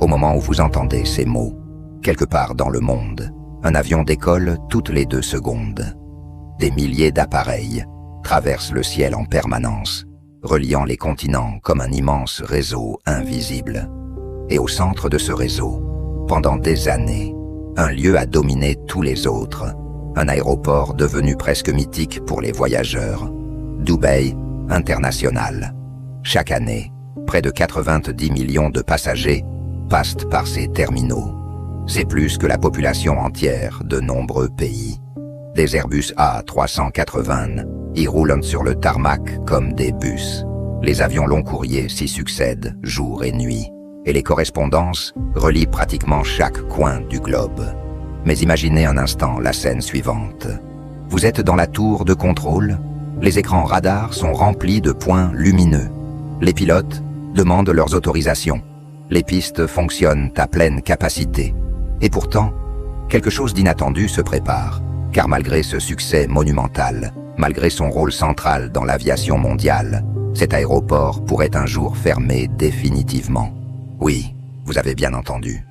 Au moment où vous entendez ces mots, quelque part dans le monde, un avion décolle toutes les 2 secondes. Des milliers d'appareils traversent le ciel en permanence, reliant les continents comme un immense réseau invisible. Et au centre de ce réseau, pendant des années, un lieu a dominé tous les autres, un aéroport devenu presque mythique pour les voyageurs, Dubaï International. Chaque année, près de 90 millions de passagers passent par ces terminaux. C'est plus que la population entière de nombreux pays. Des Airbus A380 y roulent sur le tarmac comme des bus. Les avions long courriers s'y succèdent jour et nuit, et les correspondances relient pratiquement chaque coin du globe. Mais imaginez un instant la scène suivante. Vous êtes dans la tour de contrôle, les écrans radars sont remplis de points lumineux. Les pilotes demandent leurs autorisations. Les pistes fonctionnent à pleine capacité. Et pourtant, quelque chose d'inattendu se prépare, car malgré ce succès monumental, malgré son rôle central dans l'aviation mondiale, cet aéroport pourrait un jour fermer définitivement. Oui, vous avez bien entendu.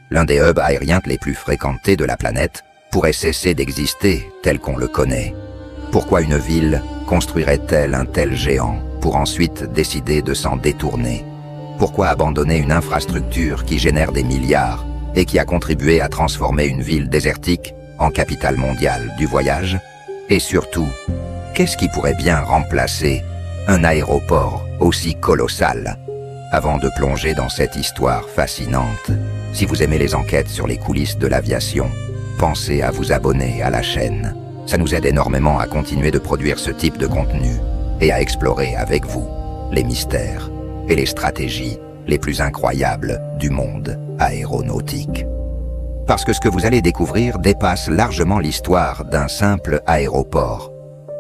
L'un des hubs aériens les plus fréquentés de la planète pourrait cesser d'exister tel qu'on le connaît. Pourquoi une ville construirait-elle un tel géant pour ensuite décider de s'en détourner? Pourquoi abandonner une infrastructure qui génère des milliards et qui a contribué à transformer une ville désertique en capitale mondiale du voyage? Et surtout, qu'est-ce qui pourrait bien remplacer un aéroport aussi colossal? Avant de plonger dans cette histoire fascinante, si vous aimez les enquêtes sur les coulisses de l'aviation, pensez à vous abonner à la chaîne. Ça nous aide énormément à continuer de produire ce type de contenu et à explorer avec vous les mystères et les stratégies les plus incroyables du monde aéronautique. Parce que ce que vous allez découvrir dépasse largement l'histoire d'un simple aéroport.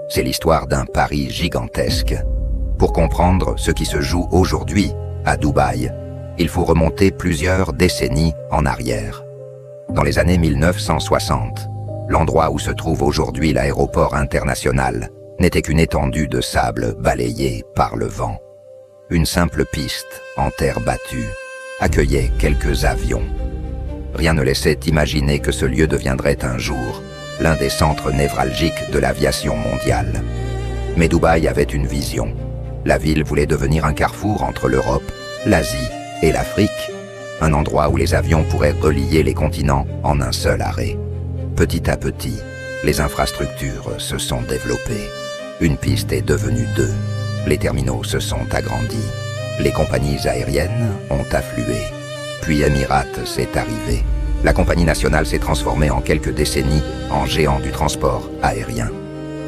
C'est l'histoire d'un pari gigantesque. Pour comprendre ce qui se joue aujourd'hui à Dubaï, il faut remonter plusieurs décennies en arrière. Dans les années 1960, l'endroit où se trouve aujourd'hui l'aéroport international n'était qu'une étendue de sable balayée par le vent. Une simple piste en terre battue accueillait quelques avions. Rien ne laissait imaginer que ce lieu deviendrait un jour l'un des centres névralgiques de l'aviation mondiale. Mais Dubaï avait une vision. La ville voulait devenir un carrefour entre l'Europe, l'Asie et l'Afrique, un endroit où les avions pourraient relier les continents en un seul arrêt. Petit à petit, les infrastructures se sont développées. Une piste est devenue 2. Les terminaux se sont agrandis. Les compagnies aériennes ont afflué. Puis Emirates s'est arrivé. La compagnie nationale s'est transformée en quelques décennies en géant du transport aérien,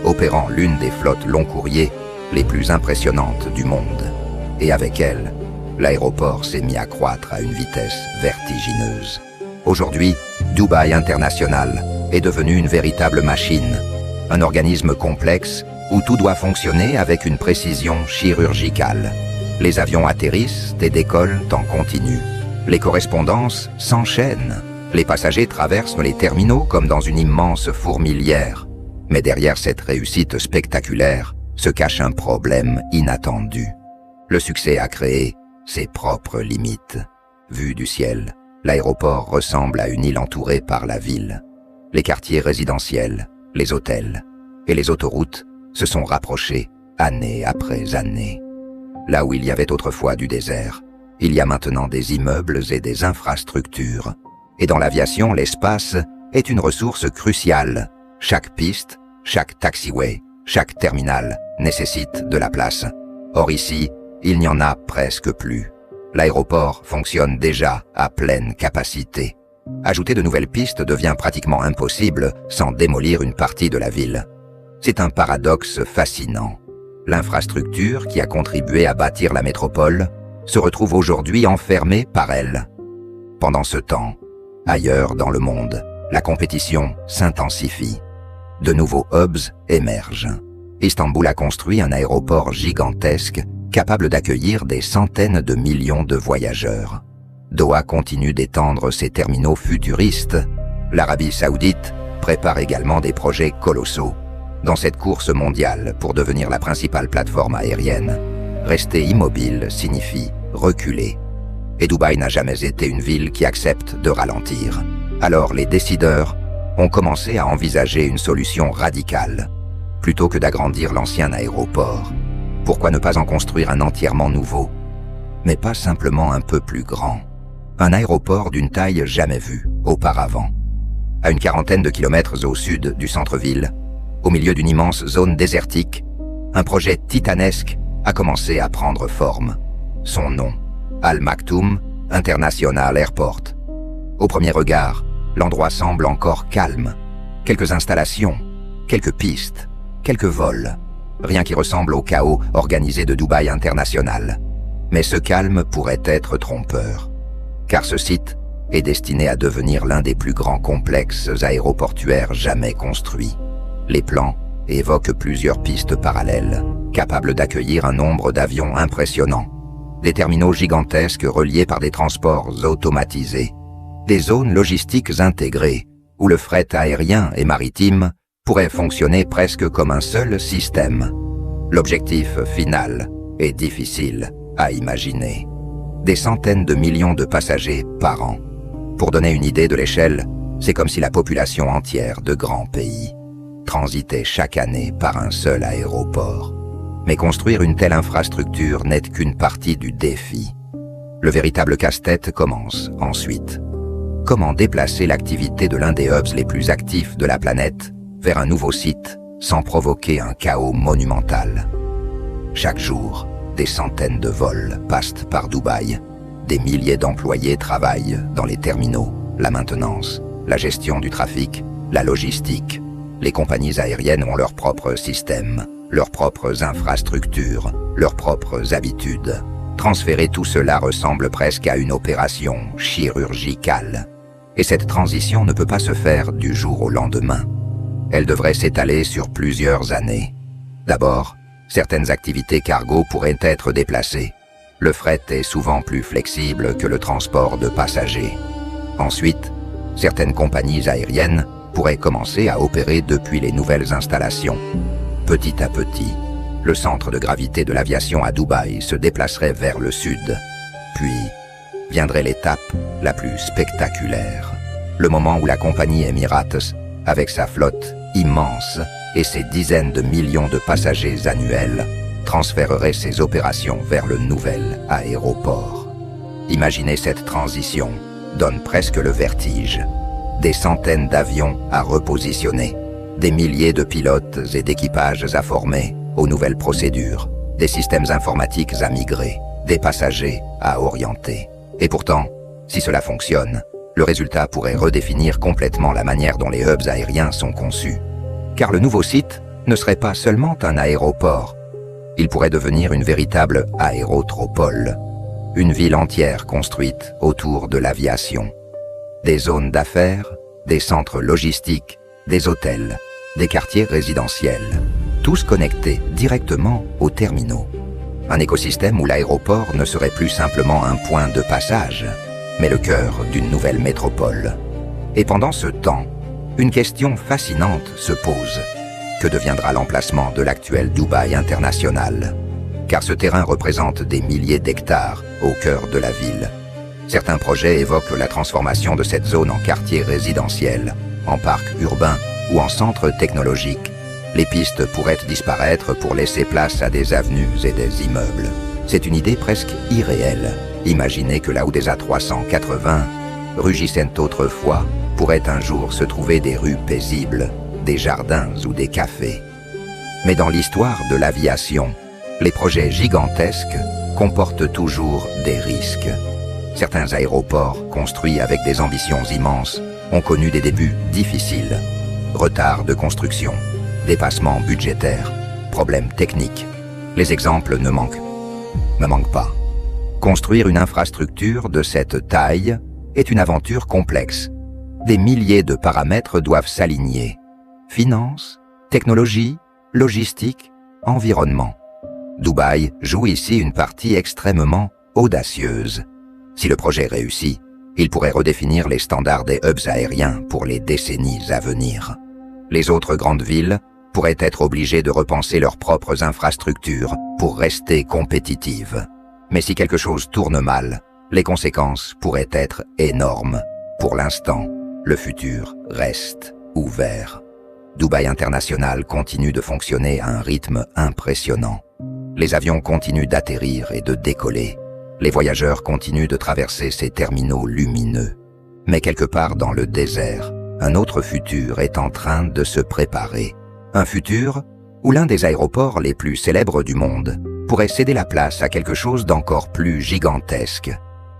opérant l'une des flottes long courriers les plus impressionnantes du monde. Et avec elle, l'aéroport s'est mis à croître à une vitesse vertigineuse. Aujourd'hui, Dubaï International est devenu une véritable machine, un organisme complexe où tout doit fonctionner avec une précision chirurgicale. Les avions atterrissent et décollent en continu. Les correspondances s'enchaînent. Les passagers traversent les terminaux comme dans une immense fourmilière. Mais derrière cette réussite spectaculaire se cache un problème inattendu. Le succès a créé ses propres limites. Vu du ciel, l'aéroport ressemble à une île entourée par la ville. Les quartiers résidentiels, les hôtels et les autoroutes se sont rapprochés année après année. Là où il y avait autrefois du désert, il y a maintenant des immeubles et des infrastructures. Et dans l'aviation, l'espace est une ressource cruciale. Chaque piste, chaque taxiway, chaque terminal nécessite de la place. Or ici, il n'y en a presque plus. L'aéroport fonctionne déjà à pleine capacité. Ajouter de nouvelles pistes devient pratiquement impossible sans démolir une partie de la ville. C'est un paradoxe fascinant. L'infrastructure qui a contribué à bâtir la métropole se retrouve aujourd'hui enfermée par elle. Pendant ce temps, ailleurs dans le monde, la compétition s'intensifie. De nouveaux hubs émergent. Istanbul a construit un aéroport gigantesque capable d'accueillir des centaines de millions de voyageurs. Doha continue d'étendre ses terminaux futuristes. L'Arabie Saoudite prépare également des projets colossaux. Dans cette course mondiale pour devenir la principale plateforme aérienne, rester immobile signifie reculer. Et Dubaï n'a jamais été une ville qui accepte de ralentir. Alors les décideurs ont commencé à envisager une solution radicale. Plutôt que d'agrandir l'ancien aéroport, pourquoi ne pas en construire un entièrement nouveau, mais pas simplement un peu plus grand? Un aéroport d'une taille jamais vue auparavant. À une quarantaine de kilomètres au sud du centre-ville, au milieu d'une immense zone désertique, un projet titanesque a commencé à prendre forme. Son nom, Al Maktoum International Airport. Au premier regard, l'endroit semble encore calme. Quelques installations, quelques pistes, quelques vols. Rien qui ressemble au chaos organisé de Dubaï International. Mais ce calme pourrait être trompeur. Car ce site est destiné à devenir l'un des plus grands complexes aéroportuaires jamais construits. Les plans évoquent plusieurs pistes parallèles, capables d'accueillir un nombre d'avions impressionnant. Des terminaux gigantesques reliés par des transports automatisés. Des zones logistiques intégrées, où le fret aérien et maritime pourrait fonctionner presque comme un seul système. L'objectif final est difficile à imaginer. Des centaines de millions de passagers par an. Pour donner une idée de l'échelle, c'est comme si la population entière de grands pays transitait chaque année par un seul aéroport. Mais construire une telle infrastructure n'est qu'une partie du défi. Le véritable casse-tête commence ensuite. Comment déplacer l'activité de l'un des hubs les plus actifs de la planète vers un nouveau site sans provoquer un chaos monumental? Chaque jour, des centaines de vols passent par Dubaï. Des milliers d'employés travaillent dans les terminaux, la maintenance, la gestion du trafic, la logistique. Les compagnies aériennes ont leurs propres systèmes, leurs propres infrastructures, leurs propres habitudes. Transférer tout cela ressemble presque à une opération chirurgicale. Et cette transition ne peut pas se faire du jour au lendemain. Elle devrait s'étaler sur plusieurs années. D'abord, certaines activités cargo pourraient être déplacées. Le fret est souvent plus flexible que le transport de passagers. Ensuite, certaines compagnies aériennes pourraient commencer à opérer depuis les nouvelles installations. Petit à petit, le centre de gravité de l'aviation à Dubaï se déplacerait vers le sud. Puis, viendrait l'étape la plus spectaculaire. Le moment où la compagnie Emirates, avec sa flotte immense et ses dizaines de millions de passagers annuels, transférerait ses opérations vers le nouvel aéroport. Imaginer cette transition donne presque le vertige. Des centaines d'avions à repositionner, des milliers de pilotes et d'équipages à former aux nouvelles procédures, des systèmes informatiques à migrer, des passagers à orienter. Et pourtant, si cela fonctionne, le résultat pourrait redéfinir complètement la manière dont les hubs aériens sont conçus. Car le nouveau site ne serait pas seulement un aéroport, il pourrait devenir une véritable aérotropole, une ville entière construite autour de l'aviation. Des zones d'affaires, des centres logistiques, des hôtels, des quartiers résidentiels, tous connectés directement aux terminaux. Un écosystème où l'aéroport ne serait plus simplement un point de passage, mais le cœur d'une nouvelle métropole. Et pendant ce temps, une question fascinante se pose. Que deviendra l'emplacement de l'actuel Dubaï International? Car ce terrain représente des milliers d'hectares au cœur de la ville. Certains projets évoquent la transformation de cette zone en quartier résidentiel, en parc urbain ou en centre technologique. Les pistes pourraient disparaître pour laisser place à des avenues et des immeubles. C'est une idée presque irréelle. Imaginez que là où des A380 rugissaient autrefois, pourraient un jour se trouver des rues paisibles, des jardins ou des cafés. Mais dans l'histoire de l'aviation, les projets gigantesques comportent toujours des risques. Certains aéroports, construits avec des ambitions immenses, ont connu des débuts difficiles. Retard de construction, dépassements budgétaires, problèmes techniques. Les exemples ne manquent pas. Construire une infrastructure de cette taille est une aventure complexe. Des milliers de paramètres doivent s'aligner. Finances, technologie, logistique, environnement. Dubaï joue ici une partie extrêmement audacieuse. Si le projet réussit, il pourrait redéfinir les standards des hubs aériens pour les décennies à venir. Les autres grandes villes pourraient être obligées de repenser leurs propres infrastructures pour rester compétitives. Mais si quelque chose tourne mal, Les conséquences pourraient être énormes. Pour l'instant, le futur reste ouvert. Dubaï International continue de fonctionner à un rythme impressionnant. Les avions continuent d'atterrir et de décoller. Les voyageurs continuent de traverser ces terminaux lumineux. Mais quelque part dans le désert, un autre futur est en train de se préparer. Un futur où l'un des aéroports les plus célèbres du monde pourrait céder la place à quelque chose d'encore plus gigantesque.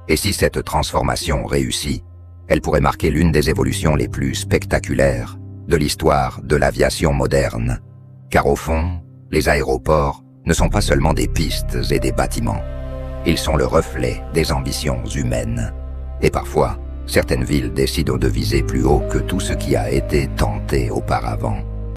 Et si cette transformation réussit, elle pourrait marquer l'une des évolutions les plus spectaculaires de l'histoire de l'aviation moderne. Car au fond, les aéroports ne sont pas seulement des pistes et des bâtiments. Ils sont le reflet des ambitions humaines. Et parfois, certaines villes décident de viser plus haut que tout ce qui a été tenté auparavant.